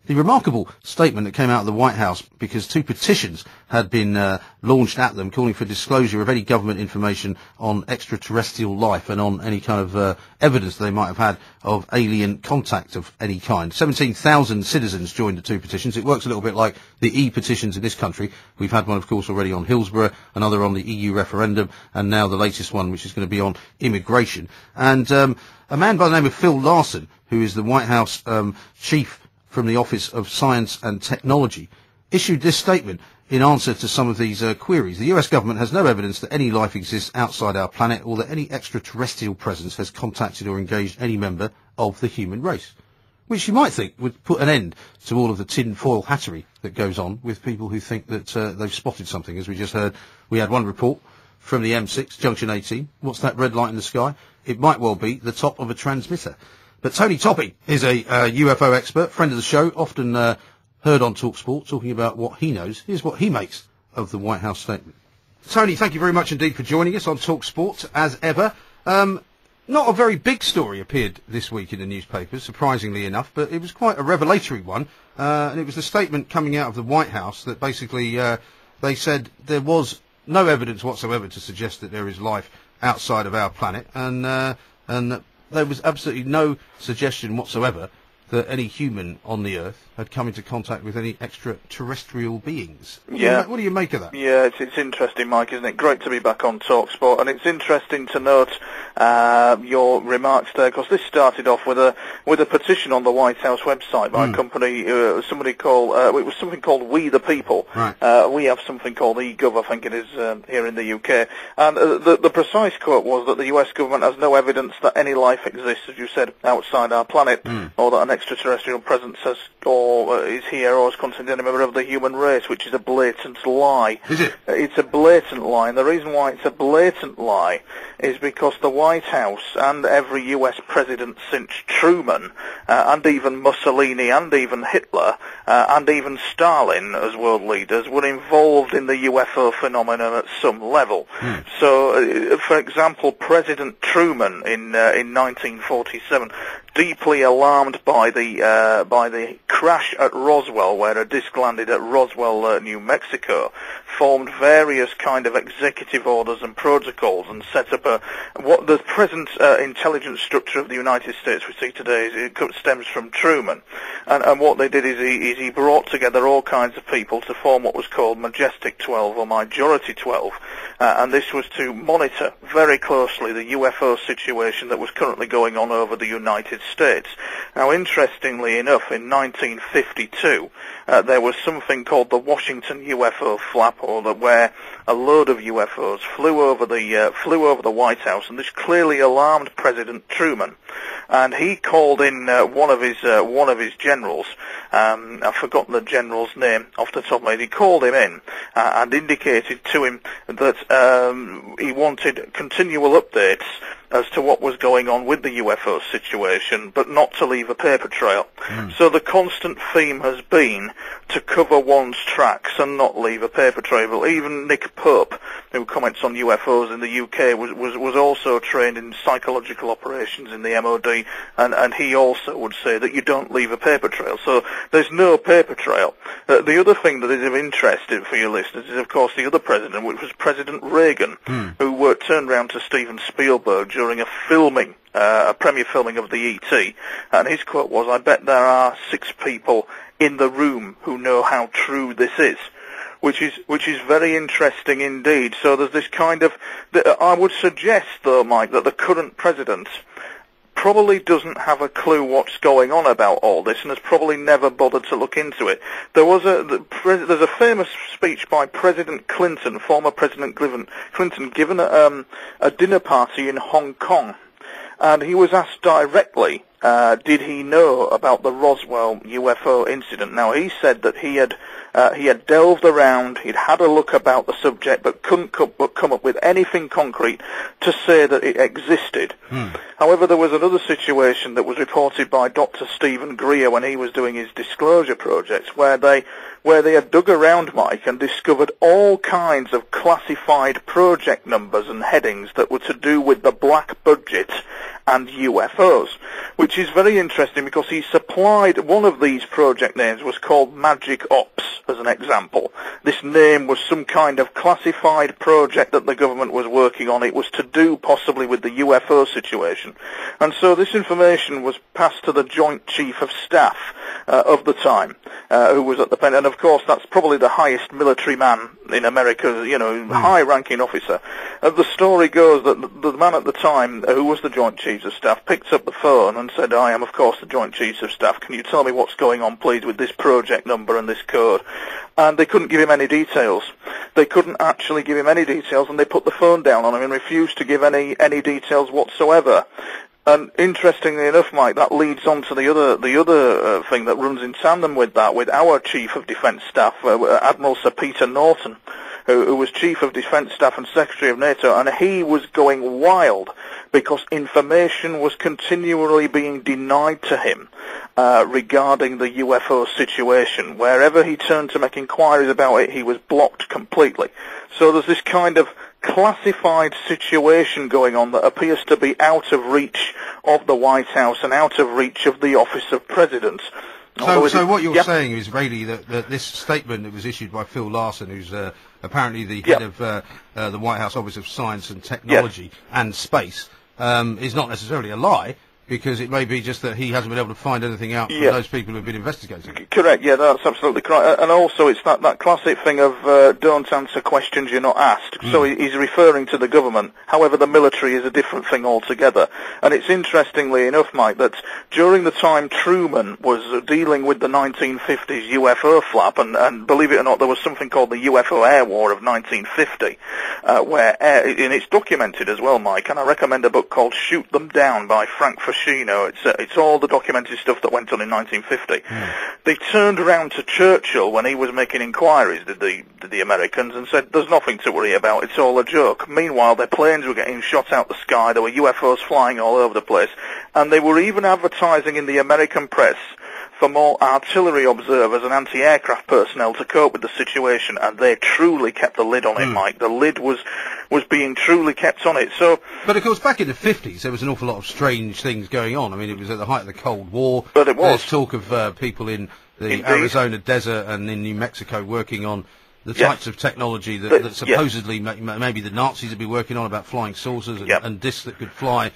The remarkable statement that came out of the White House, because two petitions had been launched at them calling for disclosure of any government information on extraterrestrial life and on any kind of evidence they might have had of alien contact of any kind. 17,000 citizens joined the two petitions. It works a little bit like the e-petitions in this country. We've had one, of course, already on Hillsborough, another on the EU referendum, and now the latest one, which is going to be on immigration. And a man by the name of Phil Larson, who is the White House chief from the Office of Science and Technology, issued this statement in answer to some of these queries. The US government has no evidence that any life exists outside our planet or that any extraterrestrial presence has contacted or engaged any member of the human race. Which you might think would put an end to all of the tin-foil hattery that goes on with people who think that they've spotted something. As we just heard, we had one report from the M6, Junction 18. What's that red light in the sky? It might well be the top of a transmitter. But Tony Topping is a UFO expert, friend of the show, often heard on TalkSPORT, talking about what he knows. Here's what he makes of the White House statement. Tony, thank you very much indeed for joining us on TalkSPORT, as ever. Not a very big story appeared this week in the newspapers, surprisingly enough, but it was quite a revelatory one. And it was the statement coming out of the White House that basically they said there was no evidence whatsoever to suggest that there is life outside of our planet, and that there was absolutely no suggestion whatsoever that any human on the Earth had come into contact with any extraterrestrial beings. What do you make of that? Yeah, it's interesting, Mike, isn't it? Great to be back on TalkSport, and it's interesting to note your remarks there, because this started off with a petition on the White House website by a company, somebody called, it was something called We the People. Right. We have something called eGov, I think it is, here in the UK. And the precise quote was that the US government has no evidence that any life exists, as you said, outside our planet, or that an extraterrestrial presence has is here or has contacted any member of the human race, which is a blatant lie. Is it? It's a blatant lie, and the reason why it's a blatant lie is because the White House and every US president since Truman, and even Mussolini and even Hitler, and even Stalin as world leaders were involved in the UFO phenomenon at some level. So, for example, President Truman in 1947, deeply alarmed by the crash at Roswell, where a disc landed at Roswell, New Mexico, formed various kind of executive orders and protocols and set up what the present intelligence structure of the United States we see today stems from Truman. And what they did is he brought together all kinds of people to form what was called Majestic 12 or Majority 12, and this was to monitor very closely the UFO situation that was currently going on over the United States. Now, interestingly enough, in 1952, there was something called the Washington UFO flap, where a load of UFOs flew over the White House, and this clearly alarmed President Truman. And he called in one of his generals. I've forgotten the general's name off the top of my head. He called him in and indicated to him that he wanted continual updates as to what was going on with the UFO situation, but not to leave a paper trail. So the constant theme has been to cover one's tracks and not leave a paper trail. Even Nick Pope, who comments on UFOs in the UK, was also trained in psychological operations in the MOD, and he also would say that you don't leave a paper trail. So there's no paper trail. The other thing that is of interest for your listeners is, of course, the other president, which was President Reagan, who turned round to Steven Spielberg during a premiere filming of the E.T., and his quote was, "I bet there are 6 people in the room who know how true this is," which is very interesting indeed. So there's this kind of, I would suggest though, Mike, that the current president probably doesn't have a clue what's going on about all this, and has probably never bothered to look into it. There's a famous speech by President Clinton, former President Clinton, given a dinner party in Hong Kong, and he was asked directly, did he know about the Roswell UFO incident? Now, he said that he had delved around, he'd had a look about the subject, but couldn't come up with anything concrete to say that it existed. However, there was another situation that was reported by Dr. Stephen Greer when he was doing his disclosure projects, where they had dug around, Mike, and discovered all kinds of classified project numbers and headings that were to do with the black budget and UFOs, which is very interesting because he supplied one of these project names was called Magic Ops as an example. This name was some kind of classified project that the government was working on. It was to do possibly with the UFO situation. And so this information was passed to the Joint Chief of Staff of the time, who was at the pen, and of course that's probably the highest military man in America, you know, high-ranking officer. The story goes that the man at the time, who was the Joint Chiefs of Staff, picked up the phone and said, "I am, of course, the Joint Chiefs of Staff. Can you tell me what's going on, please, with this project number and this code?" And they couldn't give him any details. They couldn't actually give him any details, and they put the phone down on him and refused to give any details whatsoever. And interestingly enough, Mike, that leads on to the other thing that runs in tandem with that, with our Chief of Defence Staff, Admiral Sir Peter Norton, who was Chief of Defence Staff and Secretary of NATO, and he was going wild because information was continually being denied to him regarding the UFO situation. Wherever he turned to make inquiries about it, he was blocked completely. So there's this kind of classified situation going on that appears to be out of reach of the White House and out of reach of the Office of President. So what you're saying is really that this statement that was issued by Phil Larson, who's apparently the head of the White House Office of Science and Technology and Space, is not necessarily a lie, because it may be just that he hasn't been able to find anything out from those people who have been investigating. Correct, yeah, that's absolutely correct. And also it's that classic thing of don't answer questions you're not asked. So he's referring to the government. However, the military is a different thing altogether. And it's interestingly enough, Mike, that during the time Truman was dealing with the 1950s UFO flap, and believe it or not, there was something called the UFO Air War of 1950, and it's documented as well, Mike, and I recommend a book called Shoot Them Down by Frank Fustration. It's all the documented stuff that went on in 1950. They turned around to Churchill when he was making inquiries, did the Americans, and said, "There's nothing to worry about, it's all a joke." Meanwhile, their planes were getting shot out the sky, there were UFOs flying all over the place, and they were even advertising in the American press for more artillery observers and anti-aircraft personnel to cope with the situation, and they truly kept the lid on it, Mike. The lid was being truly kept on it. So, but of course, back in the 50s, there was an awful lot of strange things going on. I mean, it was at the height of the Cold War. But it was. There's talk of people in the Arizona desert and in New Mexico working on the types of technology that supposedly maybe the Nazis would be working on, about flying saucers and discs that could fly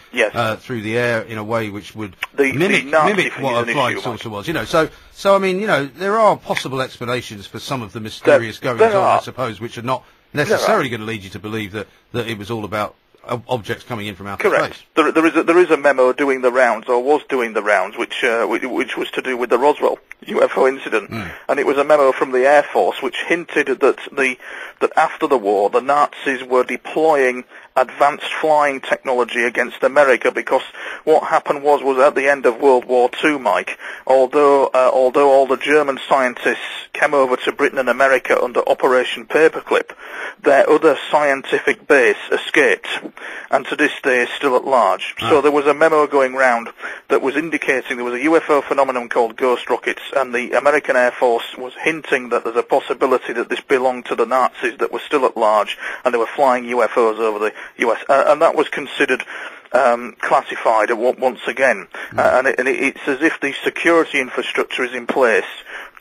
through the air in a way which would mimic what a flying saucer was. You know, so I mean, you know, there are possible explanations for some of the mysterious goings on, I suppose, which are not necessarily going to lead you to believe that it was all about objects coming in from outer space. There is a memo doing the rounds, or was doing the rounds, which was to do with the Roswell UFO incident, and it was a memo from the Air Force which hinted that after the war the Nazis were deploying advanced flying technology against America, because what happened was at the end of World War II, Mike, although all the German scientists came over to Britain and America under Operation Paperclip, their other scientific base escaped, and to this day is still at large. So there was a memo going round that was indicating there was a UFO phenomenon called ghost rockets, and the American Air Force was hinting that there's a possibility that this belonged to the Nazis that were still at large, and they were flying UFOs over the US, and that was considered classified once again. And it's as if the security infrastructure is in place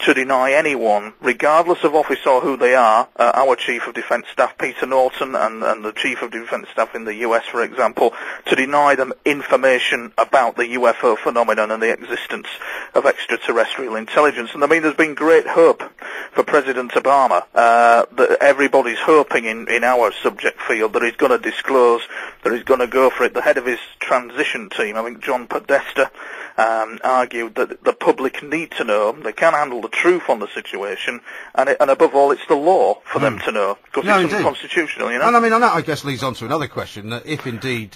to deny anyone, regardless of office or who they are, our Chief of Defence Staff, Peter Norton, and the Chief of Defence Staff in the US, for example, to deny them information about the UFO phenomenon and the existence of extraterrestrial intelligence. And I mean, there's been great hope for President Obama, that everybody's hoping in our subject field that he's going to disclose, that he's going to go for it. The head of his transition team, I think John Podesta, argued that the public need to know, they can handle the truth on the situation, and above all, it's the law for them to know, because it's unconstitutional, you know. And I mean, and that, I guess, leads on to another question, that if indeed,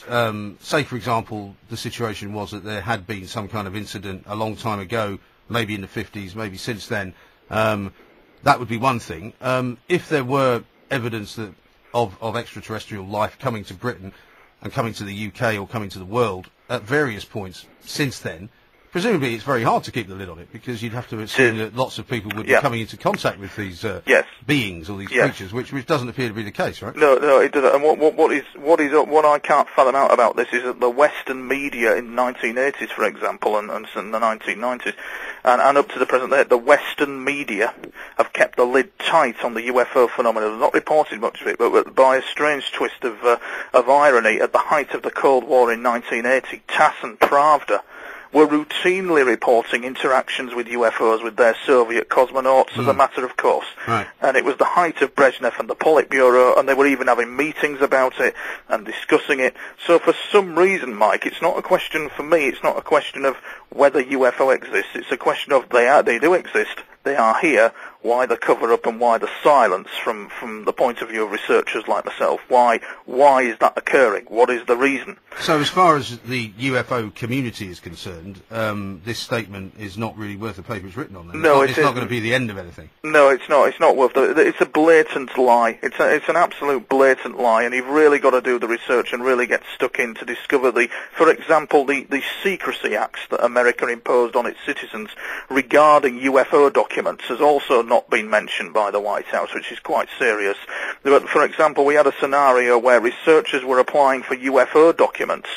say for example, the situation was that there had been some kind of incident a long time ago, maybe in the 50s, maybe since then, that would be one thing. If there were evidence that of extraterrestrial life coming to Britain and coming to the UK or coming to the world at various points since then, presumably it's very hard to keep the lid on it, because you'd have to assume that lots of people would be coming into contact with these beings or these creatures, which doesn't appear to be the case, right? No, it doesn't. And what I can't fathom out about this is that the Western media in the 1980s, for example, and in the 1990s, and up to the present day, the Western media have kept the lid tight on the UFO phenomenon. They've not reported much of it, but by a strange twist of irony, at the height of the Cold War in 1980, TASS and Pravda were routinely reporting interactions with UFOs with their Soviet cosmonauts as a matter of course. Right. And it was the height of Brezhnev and the Politburo, and they were even having meetings about it and discussing it. So for some reason, Mike, it's not a question, for me, it's not a question of whether UFO exists. It's a question of they do exist, they are here. Why the cover-up and why the silence from the point of view of researchers like myself? Why is that occurring? What is the reason? So as far as the UFO community is concerned, this statement is not really worth the paper it's written on. Then. No, it's not going to be the end of anything. No, it's not. It's not worth it. It's a blatant lie. It's an absolute blatant lie, and you've really got to do the research and really get stuck in to discover for example, the secrecy acts that America imposed on its citizens regarding UFO documents has also not been mentioned by the White House, which is quite serious. But, for example, we had a scenario where researchers were applying for UFO documents,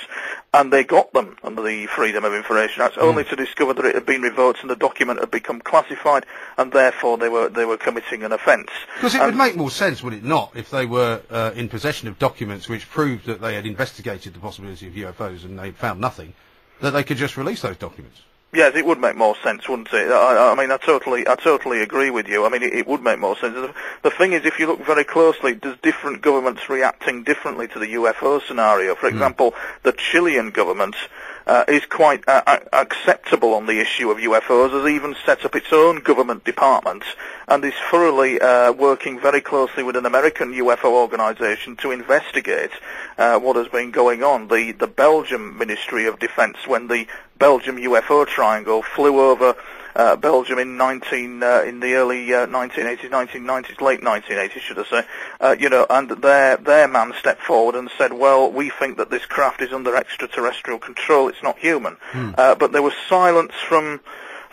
and they got them under the Freedom of Information Act, only to discover that it had been revoked and the document had become classified, and therefore they were committing an offence. Because it would make more sense, would it not, if they were in possession of documents which proved that they had investigated the possibility of UFOs and they found nothing, that they could just release those documents? Yes, it would make more sense, wouldn't it? I mean, I totally agree with you. I mean, it would make more sense. The thing is, if you look very closely, there's different governments reacting differently to the UFO scenario. For example, the Chilean government is quite acceptable on the issue of UFOs, has even set up its own government department, and is thoroughly working very closely with an American UFO organisation to investigate what has been going on. The Belgium Ministry of Defence, when the Belgium UFO triangle flew over Belgium in the early 1980s, 1990s, late 1980s, should I say, and their man stepped forward and said, well, we think that this craft is under extraterrestrial control, it's not human. But there was silence from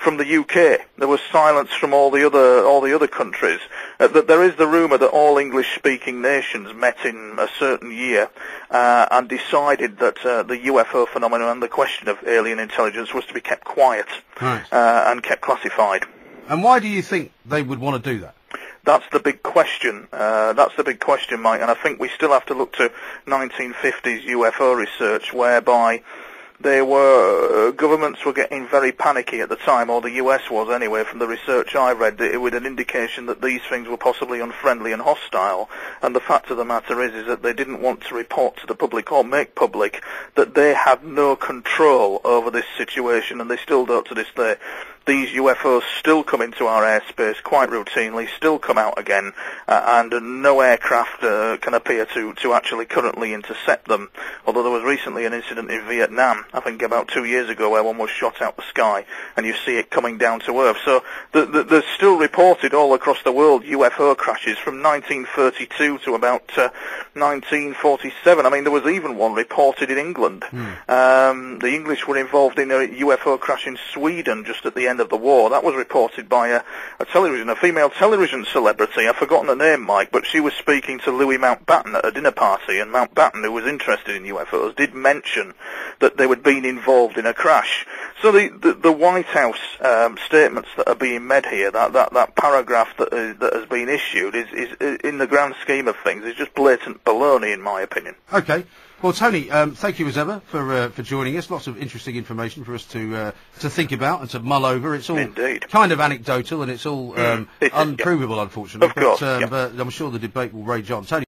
the UK. There was silence from all the other countries. That there is the rumour that all English-speaking nations met in a certain year and decided that the UFO phenomenon and the question of alien intelligence was to be kept quiet and kept classified. And why do you think they would want to do that? That's the big question. That's the big question, Mike. And I think we still have to look to 1950s UFO research, whereby governments were getting very panicky at the time, or the US was anyway, from the research I read, with an indication that these things were possibly unfriendly and hostile. And the fact of the matter is that they didn't want to report to the public or make public that they had no control over this situation, and they still don't to this day. These UFOs still come into our airspace quite routinely, still come out again, and no aircraft can appear to actually currently intercept them. Although there was recently an incident in Vietnam, I think about 2 years ago, where one was shot out the sky, and you see it coming down to Earth. So there's still reported all across the world UFO crashes from 1932 to about 1947. I mean, there was even one reported in England. The English were involved in a UFO crash in Sweden just at the end of the war. That was reported by a female television celebrity. I've forgotten her name, Mike, but she was speaking to Louis Mountbatten at a dinner party, and Mountbatten, who was interested in UFOs, did mention that they had been involved in a crash. So the White House statements that are being made here, that paragraph that has been issued, is in the grand scheme of things, is just blatant baloney, in my opinion. Okay. Well, Tony, thank you as ever for joining us. Lots of interesting information for us to think about and to mull over. It's all kind of anecdotal and it's all unprovable, unfortunately. Of course, but I'm sure the debate will rage on. Tony.